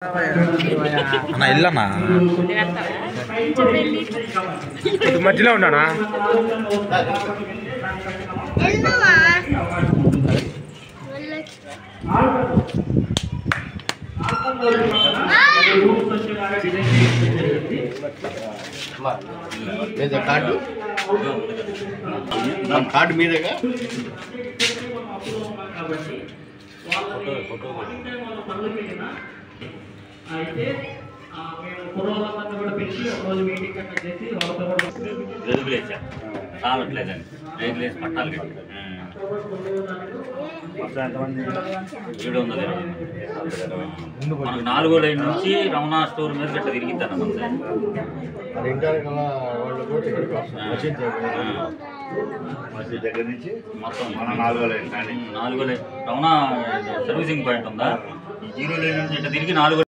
అన్న ఇల్లన్నా ఇటు మధ్యలో ఉన్నానా కార్డు మీదేగా అయితే మేము కుర్రోళ్ళందరినీ కూడా పిలిచి ఒకరోజు మీటింగ్ కండక్ట్ చేసి వాళ్ళతో వెలుగులేసా చాలట్లేదండి రైతులేసి పట్టాలు కట్టి 720 మనకు 4వ లైన్ నుంచి రమణా స్టోర్ మీద గట్ట తిరిగిద్దాం మసీద్ దగ్గర నుంచి మొత్తం మన 4వ లైన్ 4వ లైన్ రమణా సర్వీసింగ్ పాయింట్ ఉందా ఈ 0 లైన్ నుంచి ఇట్లా తిరిగి 4